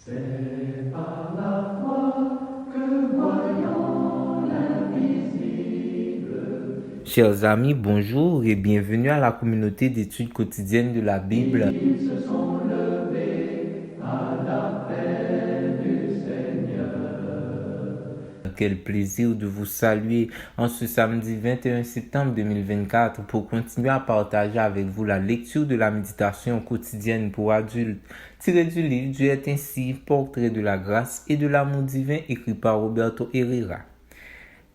C'est par la foi que voyons l'invisible. Chers amis, bonjour et bienvenue à la communauté d'études quotidiennes de la Bible. Ils se sont levés à l'appel du Seigneur. Quel plaisir de vous saluer en ce samedi 21 septembre 2024 pour continuer à partager avec vous la lecture de la méditation quotidienne pour adultes tirée du livre Dieu est ainsi, portrait de la grâce et de l'amour divin écrit par Roberto Herrera.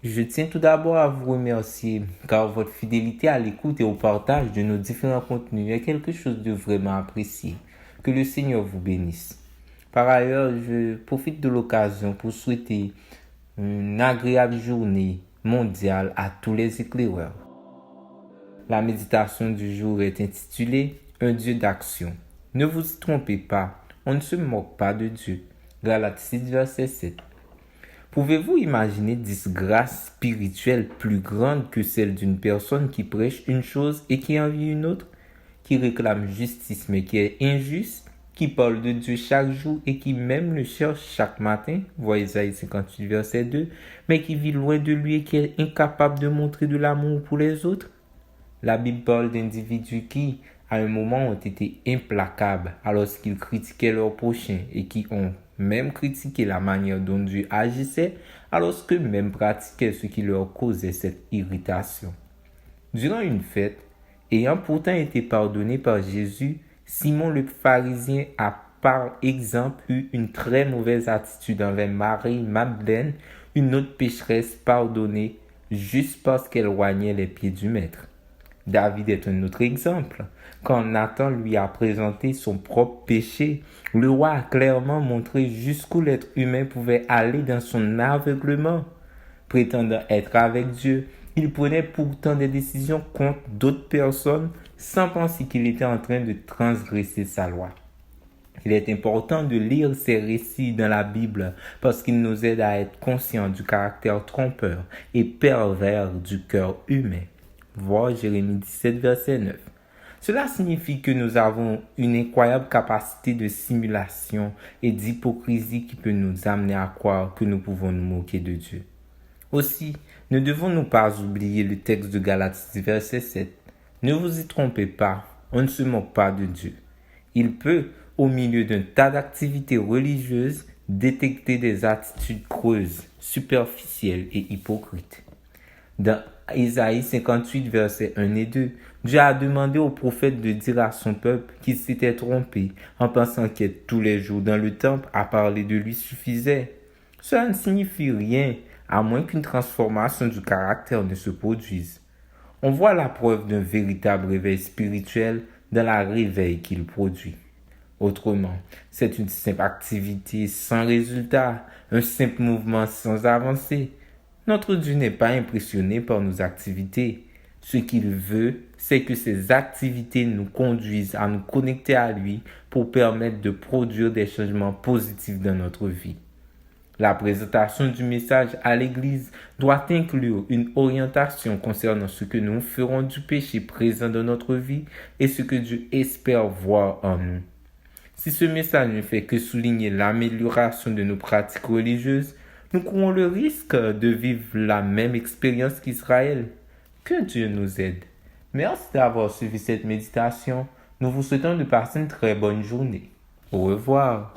Je tiens tout d'abord à vous remercier car votre fidélité à l'écoute et au partage de nos différents contenus est quelque chose de vraiment apprécié. Que le Seigneur vous bénisse. Par ailleurs, je profite de l'occasion pour souhaiter une agréable journée mondiale à tous les éclaireurs. La méditation du jour est intitulée Un Dieu d'action. Ne vous y trompez pas, on ne se moque pas de Dieu. Galates 6, verset 7. Pouvez-vous imaginer disgrâce spirituelle plus grande que celle d'une personne qui prêche une chose et qui envie une autre, qui réclame justice mais qui est injuste, qui parle de Dieu chaque jour et qui même le cherche chaque matin, voyez Isaïe 58 verset 2, mais qui vit loin de lui et qui est incapable de montrer de l'amour pour les autres? La Bible parle d'individus qui, à un moment, ont été implacables alors qu'ils critiquaient leurs prochains et qui ont même critiqué la manière dont Dieu agissait alors qu'eux-mêmes pratiquaient ce qui leur causait cette irritation. Durant une fête, ayant pourtant été pardonné par Jésus, Simon le pharisien a par exemple eu une très mauvaise attitude envers Marie-Madeleine, une autre pécheresse pardonnée juste parce qu'elle oignait les pieds du maître. David est un autre exemple. Quand Nathan lui a présenté son propre péché, le roi a clairement montré jusqu'où l'être humain pouvait aller dans son aveuglement. Prétendant être avec Dieu, il prenait pourtant des décisions contre d'autres personnes sans penser qu'il était en train de transgresser sa loi. Il est important de lire ces récits dans la Bible parce qu'ils nous aident à être conscients du caractère trompeur et pervers du cœur humain. Voir Jérémie 17, verset 9. Cela signifie que nous avons une incroyable capacité de simulation et d'hypocrisie qui peut nous amener à croire que nous pouvons nous moquer de Dieu. Aussi, ne devons-nous pas oublier le texte de Galates 6, verset 7. Ne vous y trompez pas, on ne se moque pas de Dieu. Il peut, au milieu d'un tas d'activités religieuses, détecter des attitudes creuses, superficielles et hypocrites. Dans Isaïe 58, versets 1 et 2, Dieu a demandé au prophète de dire à son peuple qu'il s'était trompé en pensant qu'être tous les jours dans le temple à parler de lui suffisait. Cela ne signifie rien, à moins qu'une transformation du caractère ne se produise. On voit la preuve d'un véritable réveil spirituel dans la réveil qu'il produit. Autrement, c'est une simple activité sans résultat, un simple mouvement sans avancée. Notre Dieu n'est pas impressionné par nos activités. Ce qu'il veut, c'est que ces activités nous conduisent à nous connecter à lui pour permettre de produire des changements positifs dans notre vie. La présentation du message à l'Église doit inclure une orientation concernant ce que nous ferons du péché présent dans notre vie et ce que Dieu espère voir en nous. Si ce message ne fait que souligner l'amélioration de nos pratiques religieuses, nous courons le risque de vivre la même expérience qu'Israël. Que Dieu nous aide. Merci d'avoir suivi cette méditation. Nous vous souhaitons de passer une très bonne journée. Au revoir.